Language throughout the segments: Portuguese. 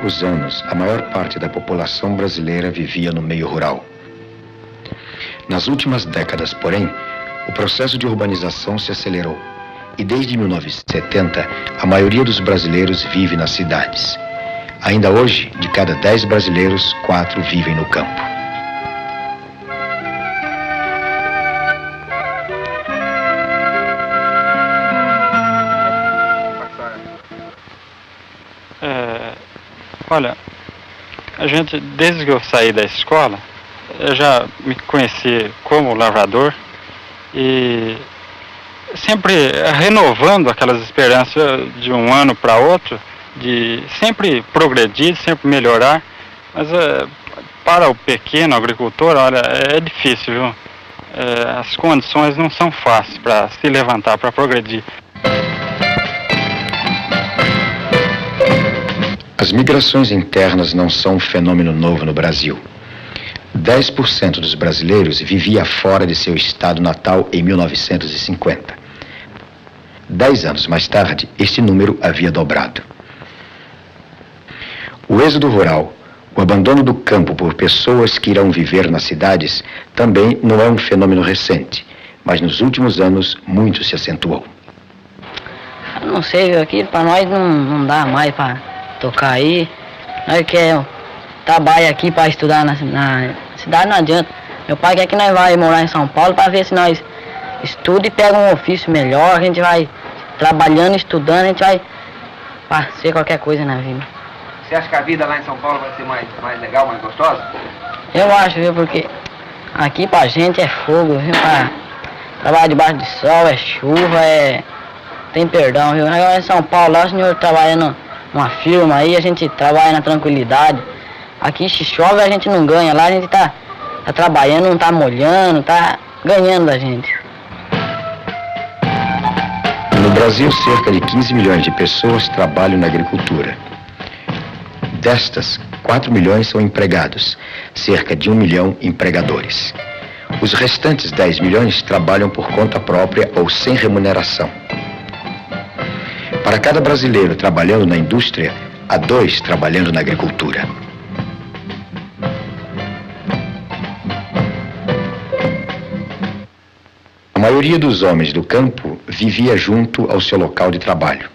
longos anos, a maior parte da população brasileira vivia no meio rural. Nas últimas décadas, porém, o processo de urbanização se acelerou. E desde 1970, a maioria dos brasileiros vive nas cidades. Ainda hoje, de cada 10 brasileiros, 4 vivem no campo. Olha, a gente, desde que eu saí da escola, eu já me conheci como lavrador e sempre renovando aquelas esperanças de um ano para outro, de sempre progredir, sempre melhorar, mas para o pequeno agricultor, olha, é difícil, viu? As condições não são fáceis para se levantar, para progredir. As migrações internas não são um fenômeno novo no Brasil. 10% dos brasileiros vivia fora de seu estado natal em 1950. 10 anos mais tarde, este número havia dobrado. O êxodo rural, o abandono do campo por pessoas que irão viver nas cidades, também não é um fenômeno recente, mas nos últimos anos muito se acentuou. Eu não sei, aqui para nós não dá mais para tocar aí. Nós queremos trabalhar aqui para estudar na cidade, não adianta. Meu pai quer que nós vai morar em São Paulo para ver se nós estuda e pega um ofício melhor. A gente vai trabalhando, estudando, a gente vai ser qualquer coisa na vida. Você acha que a vida lá em São Paulo vai ser mais legal, mais gostosa? Eu acho, viu, porque aqui pra gente é fogo, viu, pra trabalhar debaixo de sol, é chuva, tem perdão, viu. Agora em São Paulo, lá o senhor trabalhando numa firma aí, a gente trabalha na tranquilidade. Aqui se chove a gente não ganha, lá a gente tá trabalhando, não tá molhando, tá ganhando da gente. No Brasil, cerca de 15 milhões de pessoas trabalham na agricultura. Destas, 4 milhões são empregados, cerca de 1 milhão empregadores. Os restantes 10 milhões trabalham por conta própria ou sem remuneração. Para cada brasileiro trabalhando na indústria, há 2 trabalhando na agricultura. A maioria dos homens do campo vivia junto ao seu local de trabalho.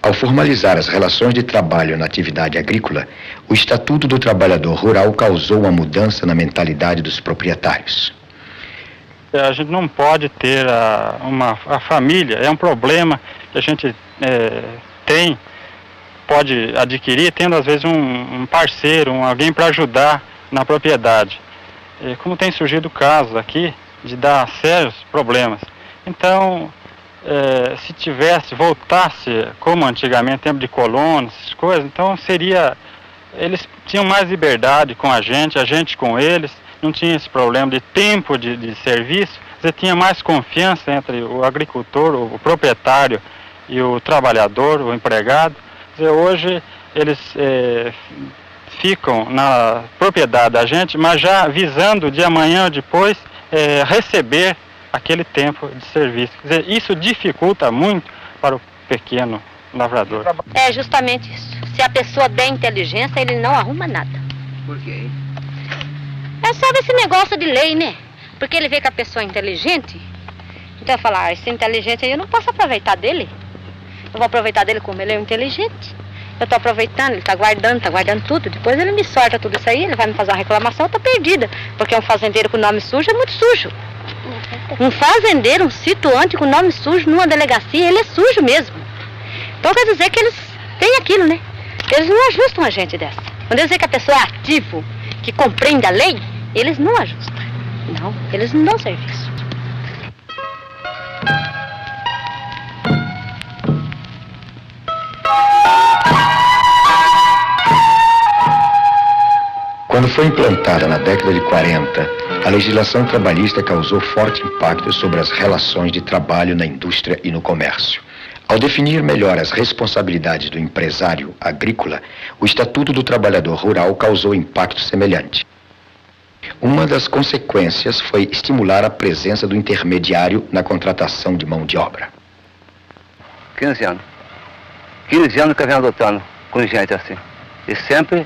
Ao formalizar as relações de trabalho na atividade agrícola, o Estatuto do Trabalhador Rural causou uma mudança na mentalidade dos proprietários. A gente não pode ter a família, é um problema que a gente pode adquirir tendo às vezes um parceiro, alguém para ajudar na propriedade. Como tem surgido casos aqui de dar sérios problemas. Então, se voltasse como antigamente, tempo de colonos, essas coisas, então eles tinham mais liberdade com a gente com eles, não tinha esse problema de tempo de serviço, você tinha mais confiança entre o agricultor, o proprietário e o trabalhador, o empregado. Quer dizer, hoje eles ficam na propriedade da gente, mas já visando de amanhã ou depois receber aquele tempo de serviço. Quer dizer, isso dificulta muito para o pequeno lavrador. É justamente isso. Se a pessoa der inteligência, ele não arruma nada. Por quê? É só desse negócio de lei, né? Porque ele vê que a pessoa é inteligente, então ele fala, esse inteligente aí eu não posso aproveitar dele. Eu vou aproveitar dele como ele é inteligente. Eu estou aproveitando, ele está guardando tudo. Depois ele me sorta tudo isso aí, ele vai me fazer uma reclamação, eu estou perdida. Porque um fazendeiro com nome sujo é muito sujo. Um fazendeiro, um situante com nome sujo numa delegacia, ele é sujo mesmo. Então quer dizer que eles têm aquilo, né? Eles não ajustam a gente dessa. Quando eles dizem que a pessoa é ativo, que compreende a lei, eles não ajustam. Não, eles não dão serviço. Quando foi implantada na década de 40, a legislação trabalhista causou forte impacto sobre as relações de trabalho na indústria e no comércio. Ao definir melhor as responsabilidades do empresário agrícola, o Estatuto do Trabalhador Rural causou impacto semelhante. Uma das consequências foi estimular a presença do intermediário na contratação de mão de obra. 15 anos. 15 anos que eu venho adotando com gente assim. E sempre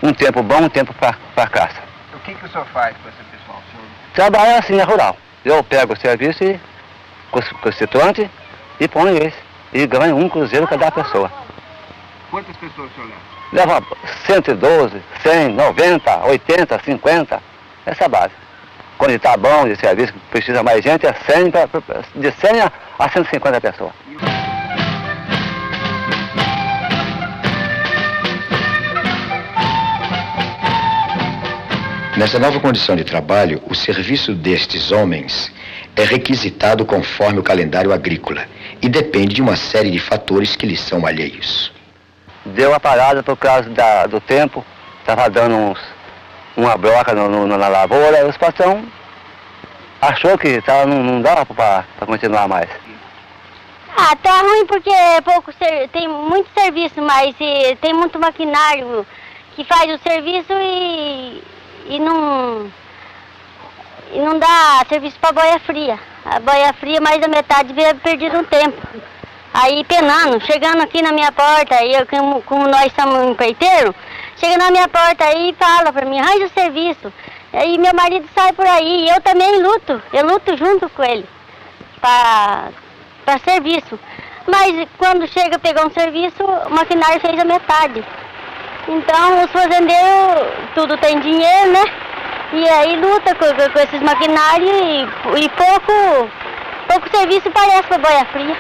um tempo bom, um tempo para caça. O que o senhor faz com esse pessoal? O senhor... Trabalho assim na rural. Eu pego o serviço com o constituinte e ponho eles. E ganho 1 cruzeiro cada pessoa. Quantas pessoas o senhor leva? Leva 112, 100, 90, 80, 50. Essa base. Quando está bom de serviço, precisa mais gente, é 100, de 100 a 150 pessoas. Nessa nova condição de trabalho, o serviço destes homens é requisitado conforme o calendário agrícola e depende de uma série de fatores que lhes são alheios. Deu a parada por causa do tempo, estava dando uma broca na lavoura, os patrão achou que não dava para continuar mais. Ah, tá ruim porque tem muito serviço, mas tem muito maquinário que faz o serviço e não dá serviço para boia fria. A boia fria, mais da metade veio perdido um tempo. Aí penando, chegando aqui na minha porta, aí como nós somos empreiteiros, chega na minha porta aí e fala para mim, arranja o serviço. Aí meu marido sai por aí, e eu também luto, eu luto junto com ele para serviço. Mas quando chega a pegar um serviço, o maquinário fez a metade. Então os fazendeiros, tudo tem dinheiro, né? E aí luta com esses maquinários e pouco serviço parece para boia fria.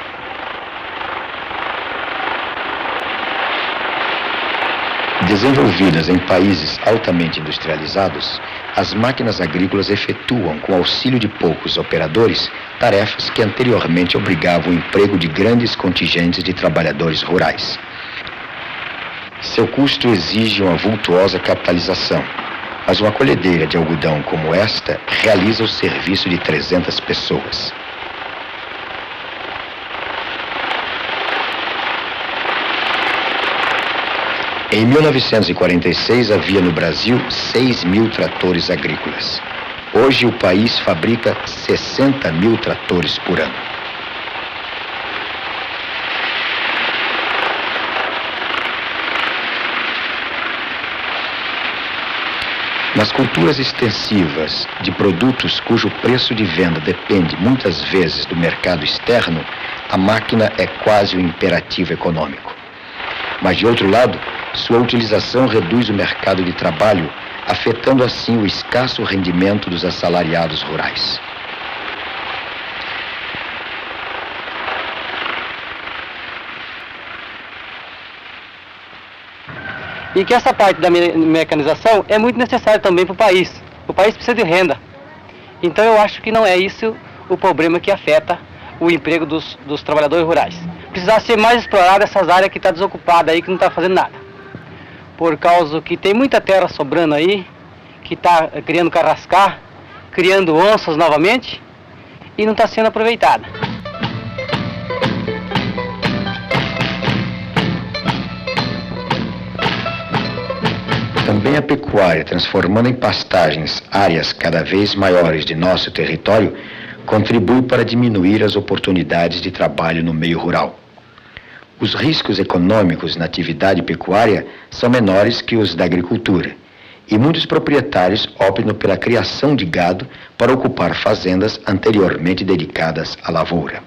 Desenvolvidas em países altamente industrializados, as máquinas agrícolas efetuam, com auxílio de poucos operadores, tarefas que anteriormente obrigavam o emprego de grandes contingentes de trabalhadores rurais. Seu custo exige uma vultuosa capitalização, mas uma colhedeira de algodão como esta realiza o serviço de 300 pessoas. Em 1946 havia no Brasil 6.000 tratores agrícolas. Hoje o país fabrica 60.000 tratores por ano. Nas culturas extensivas de produtos cujo preço de venda depende muitas vezes do mercado externo, a máquina é quase um imperativo econômico. Mas, de outro lado, sua utilização reduz o mercado de trabalho, afetando assim o escasso rendimento dos assalariados rurais. E que essa parte da mecanização é muito necessária também para o país. O país precisa de renda. Então eu acho que não é isso o problema que afeta o emprego dos trabalhadores rurais. Precisa ser mais explorada essas áreas que estão desocupadas aí, que não está fazendo nada. Por causa que tem muita terra sobrando aí, que está criando carrascar, criando onças novamente, e não está sendo aproveitada. Também a pecuária, transformando em pastagens áreas cada vez maiores de nosso território, contribui para diminuir as oportunidades de trabalho no meio rural. Os riscos econômicos na atividade pecuária são menores que os da agricultura, e muitos proprietários optam pela criação de gado para ocupar fazendas anteriormente dedicadas à lavoura.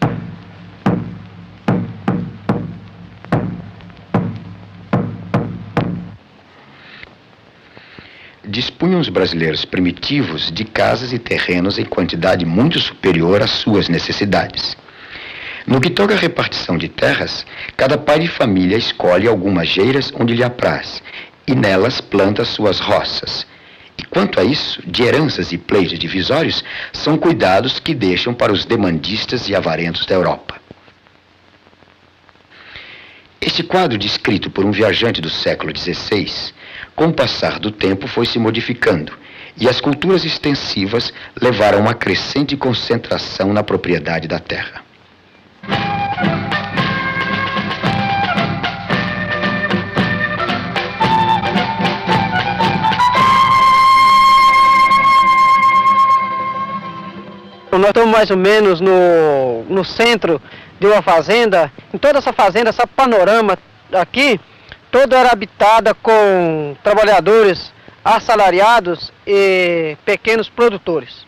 Dispunham os brasileiros primitivos de casas e terrenos em quantidade muito superior às suas necessidades. No que toca à repartição de terras, cada pai de família escolhe algumas geiras onde lhe apraz e nelas planta suas roças. E quanto a isso, de heranças e pleitos divisórios, são cuidados que deixam para os demandistas e avarentos da Europa. Este quadro, descrito por um viajante do século XVI, com o passar do tempo foi se modificando, e as culturas extensivas levaram a uma crescente concentração na propriedade da terra. Nós estamos mais ou menos no centro de uma fazenda. Em toda essa fazenda, esse panorama aqui, toda era habitada com trabalhadores assalariados e pequenos produtores.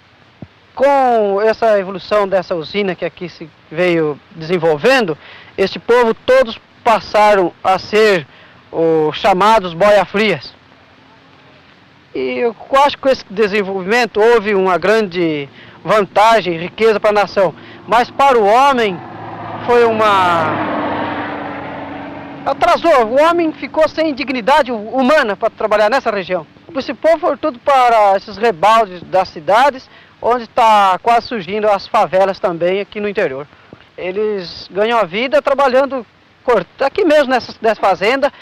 Com essa evolução dessa usina que aqui se veio desenvolvendo, este povo todos passaram a ser os chamados boia-frias. E eu acho que com esse desenvolvimento houve uma grande vantagem e riqueza para a nação. Mas para o homem foi atrasou, o homem ficou sem dignidade humana para trabalhar nessa região. Esse povo foi tudo para esses rebaldes das cidades, onde está quase surgindo as favelas também aqui no interior. Eles ganham a vida trabalhando aqui mesmo nessa fazenda,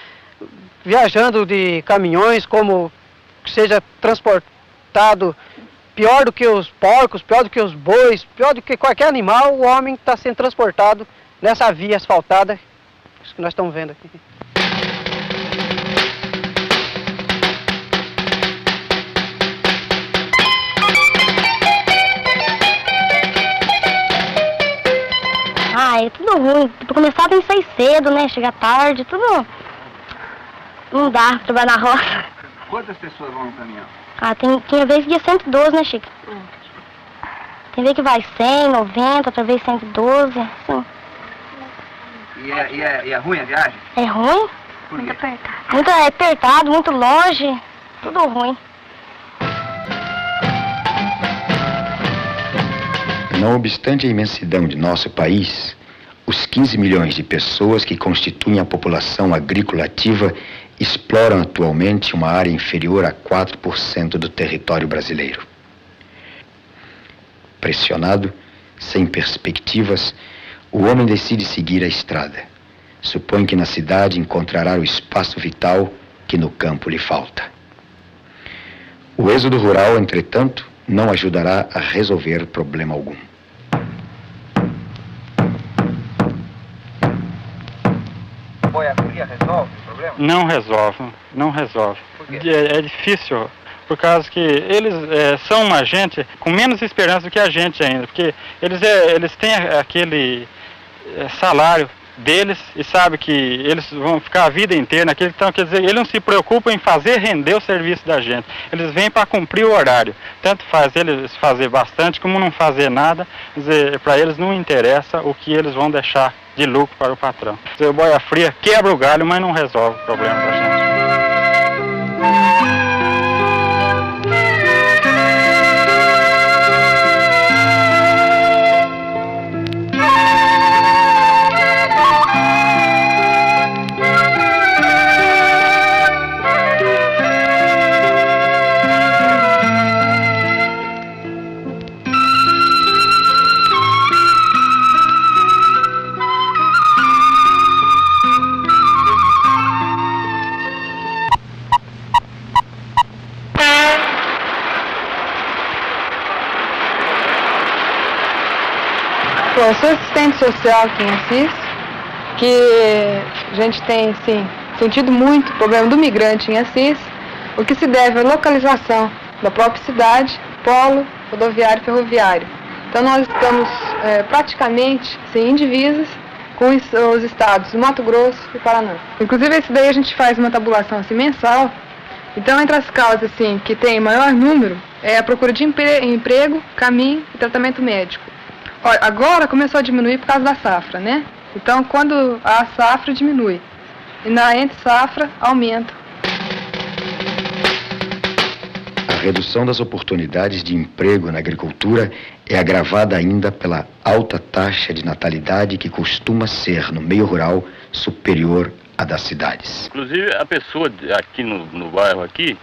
viajando de caminhões, como seja transportado pior do que os porcos, pior do que os bois, pior do que qualquer animal, o homem está sendo transportado nessa via asfaltada, isso que nós estamos vendo aqui. É tudo ruim. Pra começar tem que sair cedo, né? Chegar tarde, tudo. Não dá pra trabalhar na roça. Quantas pessoas vão no caminhão? Tem vez que é 112, né, Chico? Tem vez que vai 100, 90, outra vez 112, assim. E é ruim a viagem? É ruim? Por quê? Muito apertado. Muito apertado, muito longe, tudo ruim. Não obstante a imensidão de nosso país, os 15 milhões de pessoas que constituem a população agrícola ativa exploram atualmente uma área inferior a 4% do território brasileiro. Pressionado, sem perspectivas, o homem decide seguir a estrada. Supõe que na cidade encontrará o espaço vital que no campo lhe falta. O êxodo rural, entretanto, não ajudará a resolver problema algum. Boia-fria resolve o problema? Não resolve, não resolve. Por quê? É difícil, por causa que eles são uma gente com menos esperança do que a gente ainda, porque eles têm aquele salário deles e sabem que eles vão ficar a vida inteira naquele, então quer dizer, eles não se preocupam em fazer render o serviço da gente, eles vêm para cumprir o horário, tanto faz eles fazer bastante como não fazer nada, quer dizer, para eles não interessa o que eles vão deixar de lucro para o patrão. Quer dizer, o boia fria quebra o galho, mas não resolve o problema da gente. Eu sou assistente social aqui em Assis, que a gente tem, sim, sentido muito o problema do migrante em Assis, o que se deve à localização da própria cidade, polo, rodoviário e ferroviário. Então nós estamos praticamente em divisas com os estados do Mato Grosso e Paraná. Inclusive esse daí a gente faz uma tabulação assim, mensal. Então entre as causas assim, que tem maior número é a procura de emprego, caminho e tratamento médico. Olha, agora começou a diminuir por causa da safra, né? Então, quando a safra diminui e na entre-safra aumenta. A redução das oportunidades de emprego na agricultura é agravada ainda pela alta taxa de natalidade que costuma ser, no meio rural, superior à das cidades. Inclusive, a pessoa aqui no bairro aqui,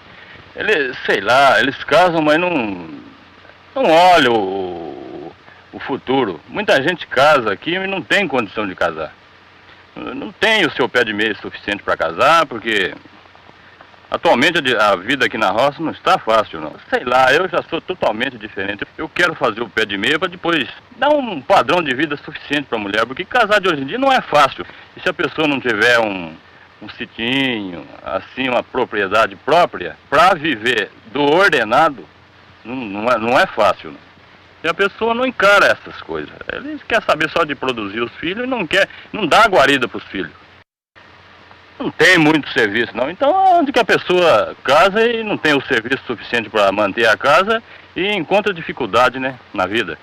eles casam, mas não olham o futuro. Muita gente casa aqui e não tem condição de casar. Não tem o seu pé de meia suficiente para casar, porque atualmente a vida aqui na roça não está fácil, não. Sei lá, eu já sou totalmente diferente. Eu quero fazer o pé de meia para depois dar um padrão de vida suficiente para a mulher, porque casar de hoje em dia não é fácil. E se a pessoa não tiver um sitinho, assim, uma propriedade própria, para viver do ordenado, não é fácil, não. E a pessoa não encara essas coisas. Ele quer saber só de produzir os filhos e não dá guarida para os filhos. não tem muito serviço não. Então onde que a pessoa casa e não tem o serviço suficiente para manter a casa e encontra dificuldade, né, na vida.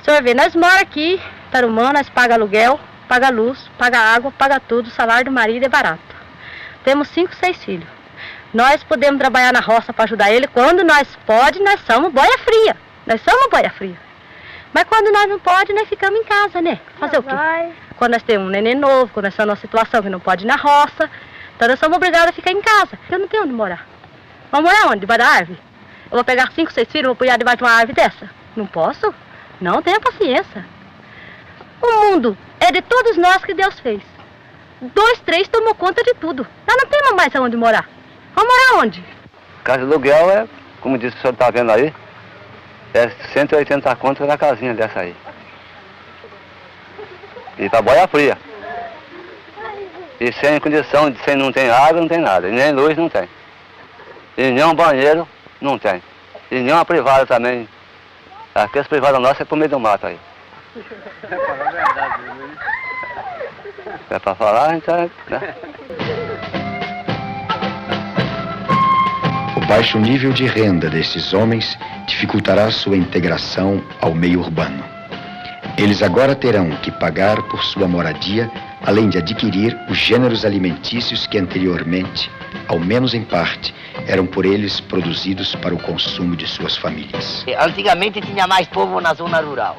O senhor vê, nós moramos aqui, Tarumã, nós paga aluguel, paga luz, paga água, paga tudo, o salário do marido é barato. Temos 5, 6 filhos. Nós podemos trabalhar na roça para ajudar ele. Quando nós pode, nós somos boia fria. Nós somos boia fria. Mas quando nós não pode, nós ficamos em casa, né? Fazer o quê? Quando nós temos um neném novo, quando nós estamos numa situação que não pode ir na roça, então nós somos obrigados a ficar em casa. Eu não tenho onde morar. Vamos morar onde? Debaixo da árvore? Eu vou pegar 5, 6 filhos e vou pôr debaixo de uma árvore dessa? Não posso? Não tenha paciência. O mundo é de todos nós que Deus fez. 2, 3 tomou conta de tudo. Nós não temos mais aonde morar. Vamos morar onde? Casa de aluguel é, como disse o senhor está vendo aí, é 180 conto na casinha dessa aí. E para boia fria. E sem condição, sem não tem água, não tem nada. E nem luz não tem. E nem um banheiro não tem. E nem uma privada também. Aqui as privadas nossas é pro meio do mato aí. É para falar, então... Né? O baixo nível de renda destes homens dificultará sua integração ao meio urbano. Eles agora terão que pagar por sua moradia, além de adquirir os gêneros alimentícios que anteriormente, ao menos em parte, eram por eles produzidos para o consumo de suas famílias. Antigamente tinha mais povo na zona rural.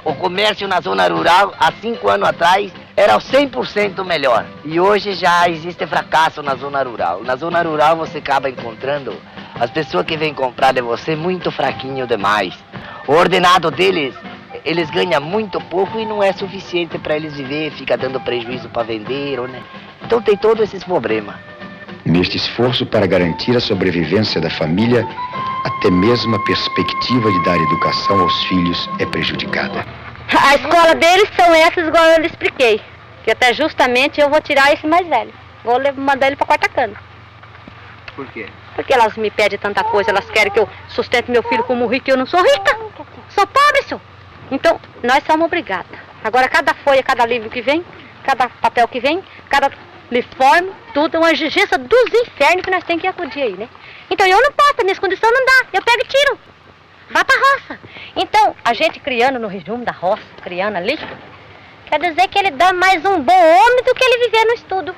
O comércio na zona rural, há 5 anos atrás, era 100% melhor. E hoje já existe fracasso na zona rural. Na zona rural você acaba encontrando as pessoas que vêm comprar de você muito fraquinho demais. O ordenado deles, eles ganham muito pouco e não é suficiente para eles viver, fica dando prejuízo para vender, né? Então tem todos esses problemas. Neste esforço para garantir a sobrevivência da família, até mesmo a perspectiva de dar educação aos filhos é prejudicada. A escola deles são essas, igual eu lhe expliquei. Que até justamente eu vou tirar esse mais velho. Vou mandar ele para quarta cana. Por quê? Porque elas me pedem tanta coisa, elas querem que eu sustente meu filho como rico e eu não sou rica. Sou pobre, senhor. Então, nós somos obrigados. Agora, cada folha, cada livro que vem, cada papel que vem, cada uniforme, tudo é uma exigência dos infernos que nós temos que acudir aí, né? Então, eu não posso, nessa condição não dá. Eu pego e tiro. Vá pra roça. Então, a gente criando no resumo da roça, criando ali, quer dizer que ele dá mais um bom homem do que ele viver no estudo.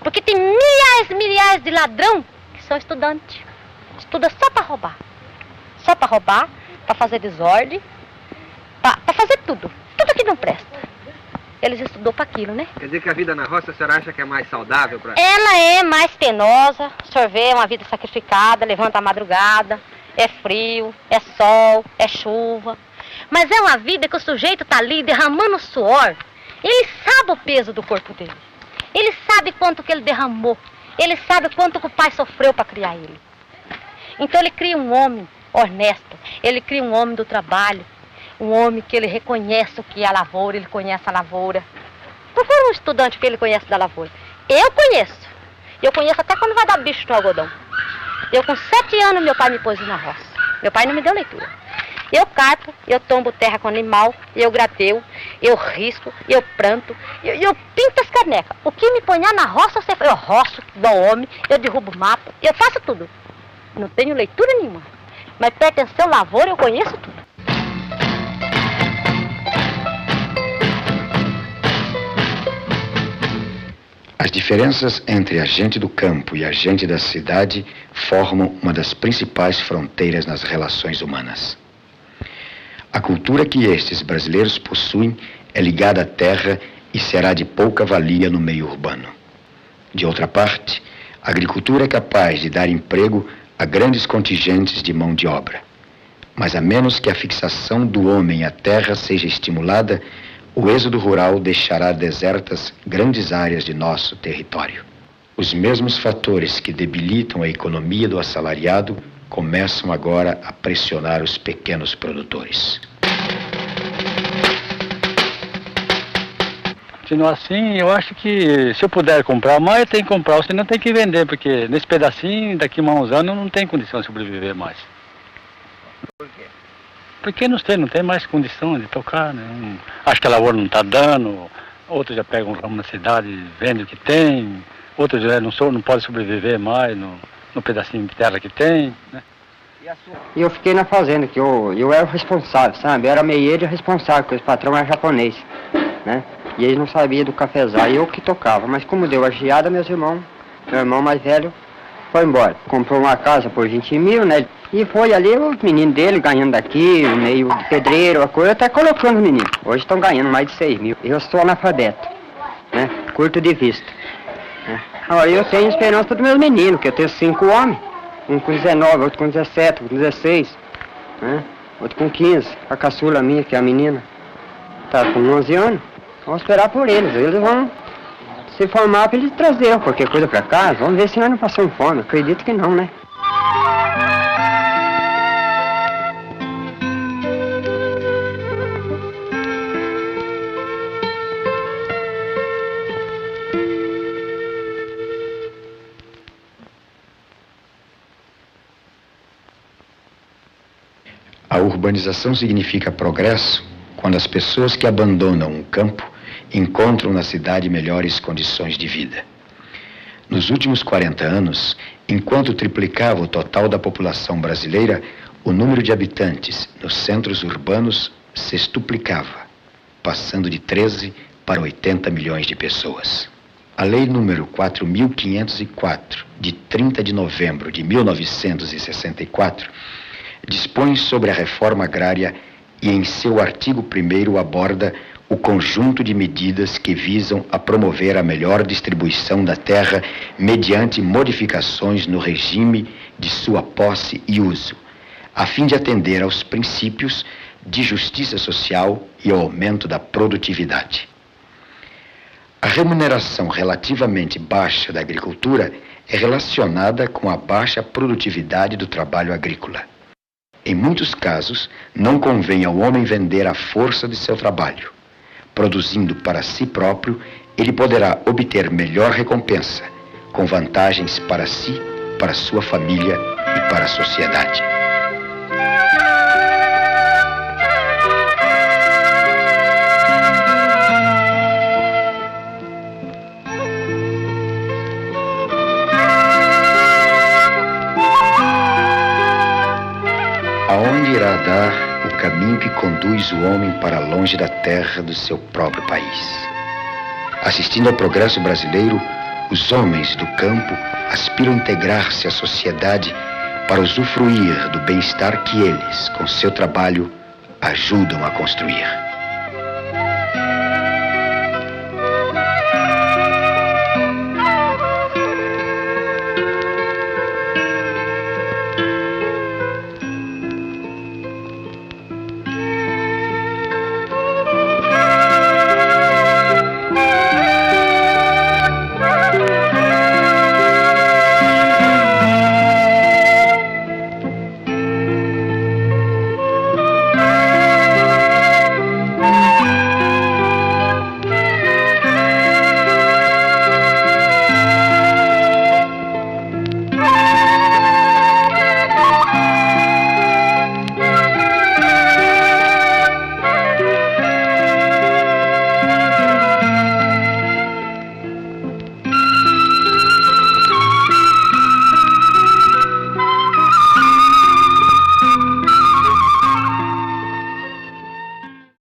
Porque tem milhares de ladrão que são estudantes. Estuda só para roubar. Só para roubar, para fazer desordem, para fazer tudo. Tudo que não presta. Eles estudou para aquilo, né? Quer dizer que a vida na roça, a senhora acha que é mais saudável para... Ela é mais penosa. O senhor vê, é uma vida sacrificada, levanta à madrugada, é frio, é sol, é chuva. Mas é uma vida que o sujeito tá ali derramando suor. Ele sabe o peso do corpo dele. Ele sabe quanto que ele derramou. Ele sabe quanto que o pai sofreu para criar ele. Então ele cria um homem honesto. Ele cria um homem do trabalho. Um homem que ele reconhece o que é a lavoura, ele conhece a lavoura. Procura um estudante que ele conhece da lavoura. Eu conheço. Eu conheço até quando vai dar bicho no algodão. Eu com 7 anos meu pai me pôs na roça. Meu pai não me deu leitura. Eu carpo, eu tombo terra com animal, eu gradeio, eu risco, eu planto, eu pinto as canecas. O que me ponhar na roça, eu roço, dou homem, eu derrubo mato, eu faço tudo. Não tenho leitura nenhuma. Mas pertenceu à lavoura, eu conheço tudo. As diferenças entre a gente do campo e a gente da cidade formam uma das principais fronteiras nas relações humanas. A cultura que estes brasileiros possuem é ligada à terra e será de pouca valia no meio urbano. De outra parte, a agricultura é capaz de dar emprego a grandes contingentes de mão de obra. Mas a menos que a fixação do homem à terra seja estimulada, o êxodo rural deixará desertas grandes áreas de nosso território. Os mesmos fatores que debilitam a economia do assalariado começam agora a pressionar os pequenos produtores. Continuar assim, eu acho que se eu puder comprar mais, eu tenho que comprar, senão tem que vender, porque nesse pedacinho, daqui a uns anos, não tem condição de sobreviver mais. Por quê? Porque não tem mais condição de tocar, né? Acho que a lavoura não está dando, outros já pegam um ramo na cidade, vendem o que tem, outros já não podem sobreviver mais no pedacinho de terra que tem, né? E eu fiquei na fazenda, que eu era o responsável, sabe? Eu era meieiro e responsável, porque o patrão era japonês, né? E eles não sabiam do cafezal, e eu que tocava. Mas como deu a geada, meu irmão mais velho foi embora. Comprou uma casa por 20 mil, né? E foi ali os meninos dele ganhando daqui, meio de pedreiro, a coisa, até colocando os meninos. Hoje estão ganhando mais de 6 mil. Eu sou analfabeto, né? Curto de vista. Né? Agora eu tenho esperança dos meus meninos, que eu tenho 5 homens. Um com 19, outro com 17, outro com 16, né? Outro com 15. A caçula minha, que é a menina, tá com 11 anos. Vamos esperar por eles. Eles vão se formar para eles trazerem qualquer coisa para casa. Vamos ver se nós não passamos fome. Acredito que não, né? A urbanização significa progresso quando as pessoas que abandonam um campo encontram na cidade melhores condições de vida. Nos últimos 40 anos, enquanto triplicava o total da população brasileira, o número de habitantes nos centros urbanos sextuplicava, passando de 13 para 80 milhões de pessoas. A Lei número 4.504, de 30 de novembro de 1964, dispõe sobre a reforma agrária e em seu artigo 1º aborda o conjunto de medidas que visam a promover a melhor distribuição da terra mediante modificações no regime de sua posse e uso, a fim de atender aos princípios de justiça social e ao aumento da produtividade. A remuneração relativamente baixa da agricultura é relacionada com a baixa produtividade do trabalho agrícola. Em muitos casos, não convém ao homem vender a força de seu trabalho. Produzindo para si próprio, ele poderá obter melhor recompensa, com vantagens para si, para sua família e para a sociedade. Aonde irá dar o caminho que conduz o homem para longe da terra do seu próprio país? Assistindo ao progresso brasileiro, os homens do campo aspiram a integrar-se à sociedade para usufruir do bem-estar que eles, com seu trabalho, ajudam a construir.